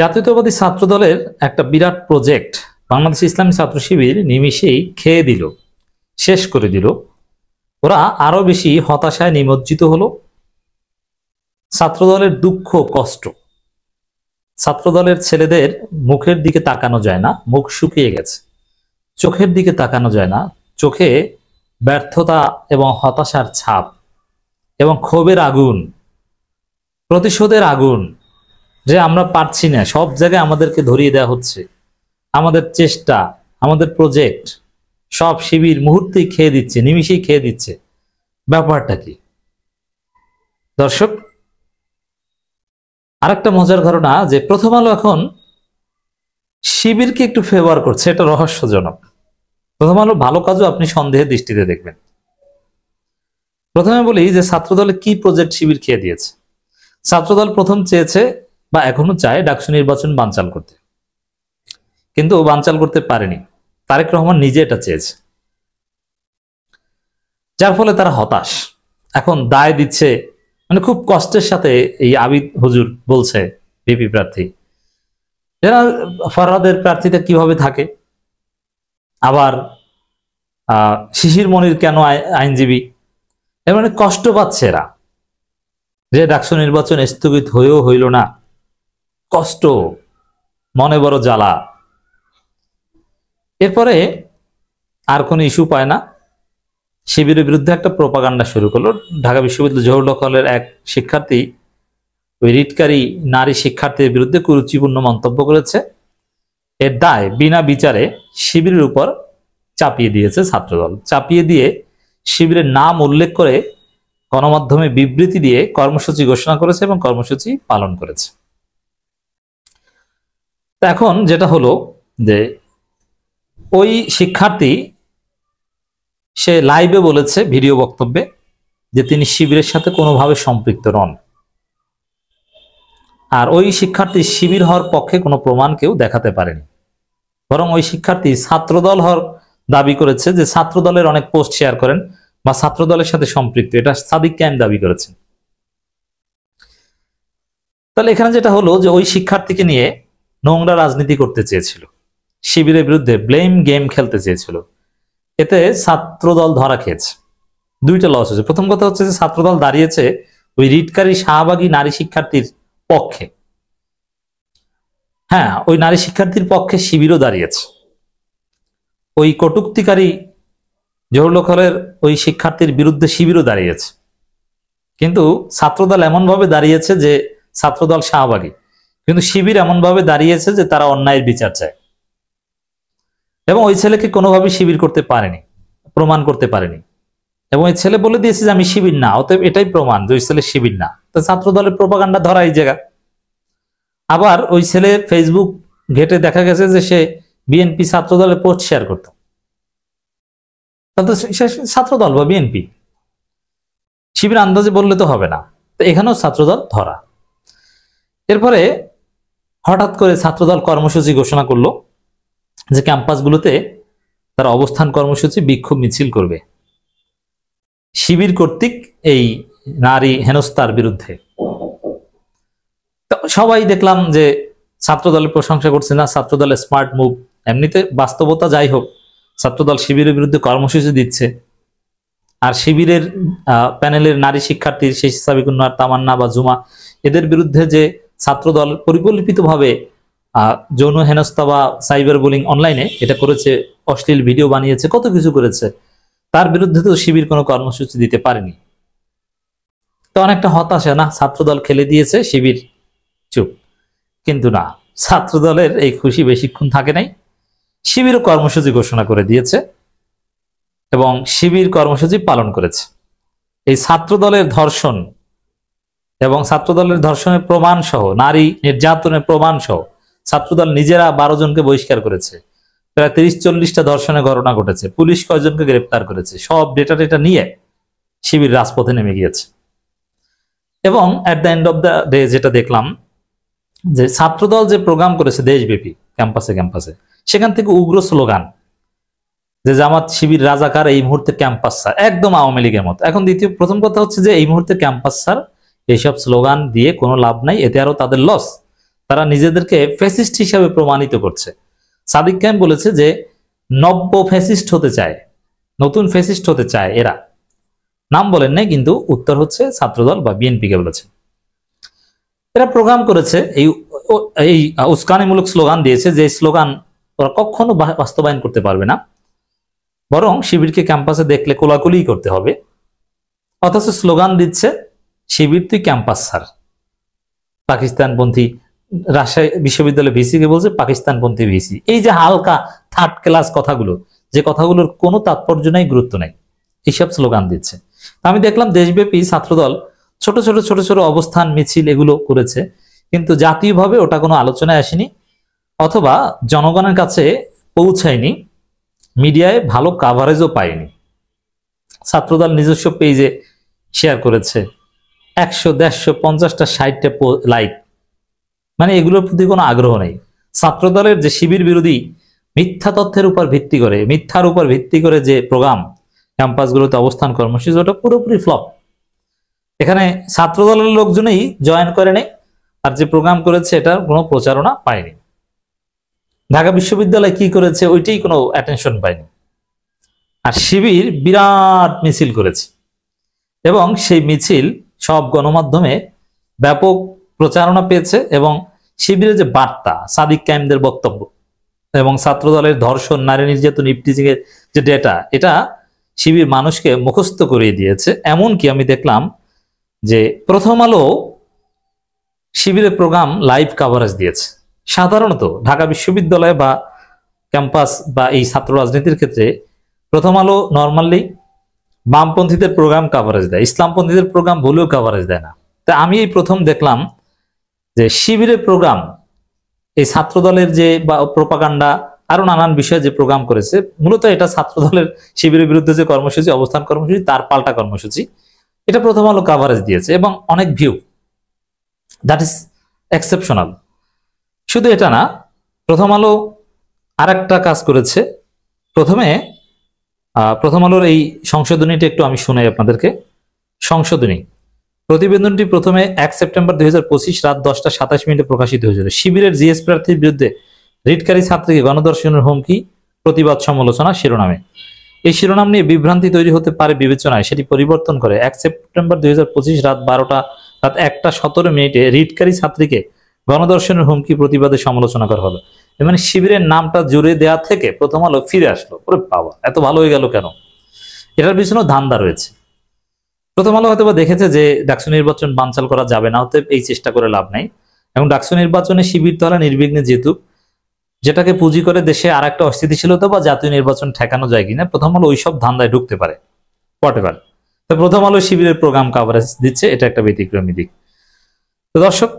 জাতীয়তাবাদী ছাত্র দলের একটা বিরাট প্রজেক্ট বাংলাদেশ ইসলামী ছাত্র শিবির নিমিষেই খেয়ে দিল, শেষ করে দিল। ওরা আরো বেশি হতাশায় নিমজ্জিত হলো। ছাত্র দলের দুঃখ কষ্ট, ছাত্র দলের ছেলেদের মুখের দিকে তাকানো যায় না, মুখ শুকিয়ে গেছে। চোখের দিকে তাকানো যায় না, চোখে ব্যর্থতা এবং হতাশার ছাপ এবং ক্ষোভের আগুন, প্রতিশোধের আগুন, যে আমরা পারছি না, সব জায়গায় আমাদেরকে ধরিয়ে দেওয়া হচ্ছে। আমাদের চেষ্টা, আমাদের প্রজেক্ট সব শিবির মুহূর্তেই খেয়ে দিচ্ছে, নিমিষেই খেয়ে দিচ্ছে। ব্যাপারটা কি দর্শক? আরেকটা মজার ঘটনা যে প্রথম আলো এখন শিবিরকে একটু ফেভার করছে, এটা রহস্যজনক। প্রথম আলো ভালো কাজও আপনি সন্দেহের দৃষ্টিতে দেখবেন। প্রথমে বলি যে ছাত্রদলে কি প্রজেক্ট শিবির খেয়ে দিয়েছে। ছাত্রদল প্রথম চেয়েছে বা এখনো চায় ডাকসু নির্বাচন বানচাল করতে, কিন্তু বানচাল করতে পারেনি। তারেক রহমান নিজে এটা চেয়েছে, যার ফলে তারা হতাশ। এখন দায় দিচ্ছে, মানে খুব কষ্টের সাথে এই আবিদ হুজুর বলছে, ভিপি প্রার্থী, এরা ফরহাদের প্রার্থীতে কিভাবে থাকে, আবার শিশির মনির কেন আইনজীবী, এর মানে কষ্ট পাচ্ছে এরা যে ডাকসু নির্বাচন স্থগিত হয়েও হইল না। কষ্ট, মনে বড় জ্বালা। এরপরে আর কোনো ইস্যু পায় না, শিবিরের বিরুদ্ধে একটা প্রোপাগান্ডা শুরু করলো। ঢাকা বিশ্ববিদ্যালয় জহুরুল কলের এক শিক্ষার্থী ওই রিটকারী নারী শিক্ষার্থীর বিরুদ্ধে কুরুচিপূর্ণ মন্তব্য করেছে। এর দায় বিনা বিচারে শিবিরের উপর চাপিয়ে দিয়েছে ছাত্রদল। চাপিয়ে দিয়ে শিবিরের নাম উল্লেখ করে গণমাধ্যমে বিবৃতি দিয়ে কর্মসূচি ঘোষণা করেছে এবং কর্মসূচি পালন করেছে। এখন যেটা হলো যে ওই শিক্ষার্থী সে লাইভে বলেছে, ভিডিও বক্তব্যে, যে তিনি শিবিরের সাথে কোনোভাবে সম্পৃক্ত নন। আর ওই শিক্ষার্থী শিবির হওয়ার পক্ষে কোনো প্রমাণ কেউ দেখাতে পারেনি, বরং ওই শিক্ষার্থী ছাত্রদল হওয়ার দাবি করেছে, যে ছাত্রদলের অনেক পোস্ট শেয়ার করেন বা ছাত্রদলের সাথে সম্পৃক্ত, এটা সাদিক কায়েম দাবি করেছেন। তাহলে এখানে যেটা হলো যে ওই শিক্ষার্থীকে নিয়ে নোংরা রাজনীতি করতে চেয়েছিল, শিবিরের বিরুদ্ধে ব্লেম গেম খেলতে চেয়েছিল। এতে ছাত্রদল ধরা খেয়েছে। দুইটা লস হয়েছে। প্রথম কথা হচ্ছে যে ছাত্রদল দাঁড়িয়েছে ওই রিটকারী শাহবাগী নারী শিক্ষার্থীর পক্ষে। হ্যাঁ, ওই নারী শিক্ষার্থীর পক্ষে শিবিরও দাঁড়িয়েছে। ওই কটূক্তিকারী জহুরুল কলের ওই শিক্ষার্থীর বিরুদ্ধে শিবিরও দাঁড়িয়েছে। কিন্তু ছাত্রদল এমনভাবে দাঁড়িয়েছে যে ছাত্রদল শাহবাগী, কিন্তু শিবির এমনভাবে দাঁড়িয়েছে যে তারা অন্যায়ের বিচার চায়। এবং ওই ছেলেকে কোনোভাবে শিবির করতে পারেনি, প্রমাণ করতে পারেনি। এবং ওই ছেলে বলে দিয়েছে যে আমি শিবির না, অতএব এটাই প্রমাণ যে ওই ছেলে শিবির না। তো ছাত্র দলের প্রোপাগান্ডা ধরা এই জায়গা। আবার ওই ছেলে ফেসবুক ঘেটে দেখা গেছে যে সে বিএনপি ছাত্র দলের পোস্ট শেয়ার করত, তাহলে ছাত্রদল বা বিএনপি, শিবির আন্দাজে বললে তো হবে না। তো এখানেও ছাত্রদল ধরা। এরপরে হঠাৎ করে ছাত্রদল কর্মসূচি ঘোষণা করলো যে ক্যাম্পাসগুলোতে তারা অবস্থান কর্মসূচি, বিক্ষোভ মিছিল করবে শিবির কর্তৃক এই নারী হেনস্থার বিরুদ্ধে। সবাই দেখলাম যে ছাত্রদলের প্রশংসা করছে, না ছাত্রদলের স্মার্ট মুভ। এমনিতে বাস্তবতা যাই হোক, ছাত্রদল শিবিরের বিরুদ্ধে কর্মসূচি দিচ্ছে, আর শিবিরের প্যানেলের নারী শিক্ষার্থীর শেষ সাবিকুন্নার, তামান্না বা জুমা, এদের বিরুদ্ধে যে ছাত্রদল পরিকল্পিতভাবে যৌন হেনস্থা বা সাইবার বুলিং অনলাইনে এটা করেছে, অশ্লীল ভিডিও বানিয়েছে, কত কিছু করেছে, তার বিরুদ্ধে তো শিবির কোনো কর্মসূচি দিতে পারেনি। তো অনেকটা হতাশা, না ছাত্রদল খেলে দিয়েছে, শিবির চুপ। কিন্তু না, ছাত্রদলের এই খুশি বেশিক্ষণ থাকে নাই। শিবিরও কর্মসূচি ঘোষণা করে দিয়েছে এবং শিবির কর্মসূচি পালন করেছে। এই ছাত্রদলের ধর্ষণ এবং ছাত্রদলের ধর্ষণের প্রমাণ সহ, নারী নির্যাতনের প্রমাণ সহ ছাত্রদল নিজেরা 12 জনকে বহিষ্কার করেছে। প্রায় 30-40টা ধর্ষণের ঘটনা ঘটেছে, পুলিশ কয়েকজনকে গ্রেপ্তার করেছে। সব ডেটা নিয়ে শিবির রাজপথে নেমে গিয়েছে। এবং at the end of the day যেটা দেখলাম, যে ছাত্রদল যে প্রোগ্রাম করেছে দেশব্যাপী ক্যাম্পাসে ক্যাম্পাসে, সেখান থেকে উগ্র স্লোগান যে জামাত শিবির রাজাকার, এই মুহূর্তে ক্যাম্পাস স্যার, একদম আওয়ামী লীগের মতো। এখন প্রথম কথা হচ্ছে যে এই মুহূর্তে ক্যাম্পাস স্যার, এইসব স্লোগান দিয়ে কোনো লাভ নাই, এতে আরো তাদের লস। তারা নিজেদেরকে ফ্যাসিস্ট হিসাবে প্রমাণিত করছে। সাদিক কায়েম বলেছে যে নব্য ফ্যাসিস্ট হতে চায়, নতুন ফ্যাসিস্ট হতে চায় এরা। নাম বলেন নাই, কিন্তু উত্তর হচ্ছে ছাত্রদল বা বিএনপিকে বলেছে। এরা প্রোগ্রাম করেছে, এই উস্কানিমূলক স্লোগান দিয়েছে, যে স্লোগান ওরা কখনো বাস্তবায়ন করতে পারবে না, বরং শিবিরকে ক্যাম্পাসে দেখলে কোলাকুলি করতে হবে। অথচ স্লোগান দিচ্ছে শিবির তুই ক্যাম্পাস ছাড়। পাকিস্তানপন্থী, রাজশাহী বিশ্ববিদ্যালয় ভিসিকে বলছে পাকিস্তানপন্থী ভিসি। এই যে হালকা থার্ড ক্লাস কথাগুলো, যে কথাগুলোর কোনো তাৎপর্য নাই, গুরুত্ব নাই, এইসব স্লোগান দিচ্ছে। আমি দেখলাম দেশব্যাপী ছাত্রদল ছোট ছোট ছোট ছোট অবস্থান, মিছিল এগুলো করেছে, কিন্তু জাতীয়ভাবে ওটা কোনো আলোচনায় আসেনি, অথবা জনগণের কাছে পৌঁছায়নি, মিডিয়ায় ভালো কাভারেজও পায়নি। ছাত্রদল নিজস্ব পেজে শেয়ার করেছে 100, 150, 50টা 60টা লাইক, মানে এগুলোর প্রতি কোনো আগ্রহ নেই। ছাত্রদলের যে শিবির বিরোধী মিথ্যা তথ্যের উপর ভিত্তি করে, মিথ্যার উপর ভিত্তি করে যে প্রোগ্রাম ক্যাম্পাসগুলোতে অবস্থান কর্মসূচি, ওটা পুরোপুরি ফ্লপ। এখানে ছাত্রদলের লোকজনই জয়েন করে নেই, আর যে প্রোগ্রাম করেছে এটার কোনো প্রচারণা পায়নি। ঢাকা বিশ্ববিদ্যালয় কি করেছে ওইটাই কোনো অ্যাটেনশন পায়নি। আর শিবির বিরাট মিছিল করেছে, এবং সেই মিছিল সব গণমাধ্যমে ব্যাপক প্রচারণা পেয়েছে, এবং শিবিরের যে বার্তা, সাদিক কায়েমদের বক্তব্য এবং ছাত্রদলের ধর্ষণ, নারী নির্যাতন, ইফটিজিং এর যে ডেটা, এটা শিবির মানুষকে মুখস্থ করিয়ে দিয়েছে। এমনকি আমি দেখলাম যে প্রথম আলো শিবিরের প্রোগ্রাম লাইভ কাভারেজ দিয়েছে। সাধারণত ঢাকা বিশ্ববিদ্যালয় বা ক্যাম্পাস বা এই ছাত্র রাজনীতির ক্ষেত্রে প্রথম আলো নর্মালি বামপন্থীদের প্রোগ্রাম কাভারেজ দেয়, ইসলামপন্থীদের প্রোগ্রাম ভুলেও কাভারেজ দেয় না। তা আমি এই প্রথম দেখলাম যে শিবিরের প্রোগ্রাম, এই ছাত্রদলের যে বা প্রোপাগান্ডা, আরো নানান বিষয়ে যে প্রোগ্রাম করেছে, মূলত এটা ছাত্রদলের শিবিরের বিরুদ্ধে যে কর্মসূচি, অবস্থান কর্মসূচি, তার পাল্টা কর্মসূচি, এটা প্রথম আলো কাভারেজ দিয়েছে এবং অনেক ভিউ। That is exceptional. শুধু এটা না, প্রথম আলো আর একটা কাজ করেছে। প্রথম আলোর এই সংশোধনীটা একটু আমি শোনাই আপনাদেরকে। সংশোধনী প্রতিবেদনটি প্রথমে 1 সেপ্টেম্বর 2025 রাত 10টা 27 মিনিটে প্রকাশিত হয়েছিল। শিবিরের জিএস প্রার্থীর বিরুদ্ধে রিটকারী ছাত্রীকে গণধর্ষণের হুমকি, প্রতিবাদ সমালোচনা শিরোনামে। এই শিরোনাম নিয়ে বিভ্রান্তি তৈরি হতে পারে বিবেচনায় সেটি পরিবর্তন করে 1 সেপ্টেম্বর 2025 রাত 1টা 17 মিনিটে রিটকারী ছাত্রীকে গণধর্ষণের হুমকি, প্রতিবাদে সমালোচনা করা হলো। মানে শিবিরের নামটা জুড়ে দেওয়া থেকে প্রথম আলো ফিরে আসলো। ওরে বাবা, এত ভালো হয়ে গেল কেন? এটার পিছনেও ধান্দা রয়েছে। প্রথম আলো হয়তো দেখেছে যে ডাকসু নির্বাচন বানচাল করা যাবে না, অতএব এই চেষ্টা করে লাভ নাই, এবং ডাকসু নির্বাচনে শিবির তারা নির্বিঘ্নে যেহেতু, যেটাকে পুঁজি করে দেশে আর একটা অস্থিতিশীলতা বা জাতীয় নির্বাচন ঠেকানো যায় কিনা, প্রথম আলো ওইসব ধান্দায় ঢুকতে পারে। হোয়াটএভার। তো প্রথম আলো শিবিরের প্রোগ্রাম কাভারেজ দিচ্ছে, এটা একটা ব্যতিক্রমী দিক। তো দর্শক,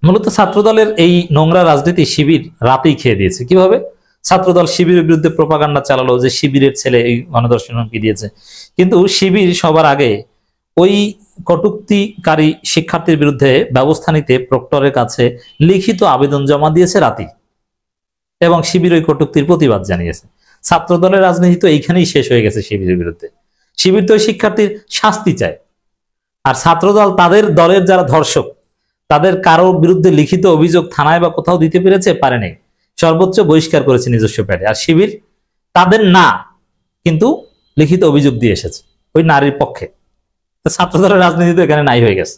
মূলত ছাত্রদলের এই নোংরা রাজনীতি শিবির রাতেই খেয়ে দিয়েছে। কিভাবে? ছাত্রদল শিবিরের বিরুদ্ধে প্রোপাগান্ডা চালালো যে শিবিরের ছেলে এই গণধর্ষণ হুমকি দিয়েছে, কিন্তু শিবির সবার আগে ওই কটূক্তিকারী শিক্ষার্থীর বিরুদ্ধে ব্যবস্থা নিতে প্রক্টরের কাছে লিখিত আবেদন জমা দিয়েছে রাতেই, এবং শিবির ওই কটূক্তির প্রতিবাদ জানিয়েছে। ছাত্রদলের রাজনীতি তো এইখানেই শেষ হয়ে গেছে শিবিরের বিরুদ্ধে। শিবির তো শিক্ষার্থীর শাস্তি চায়, আর ছাত্রদল তাদের দলের যারা ধর্ষক, তাদের কারো বিরুদ্ধে লিখিত অভিযোগ থানায় বা কোথাও দিতে পেরেছে, পারে নাই, সর্বোচ্চ বহিষ্কার করেছে নিজস্ব প্যাডে। আর শিবির তাদের না, কিন্তু লিখিত অভিযোগ দিয়ে এসেছে ওই নারীর পক্ষে। ছাত্রদলের রাজনীতি তো এখানে নাই হয়ে গেছে।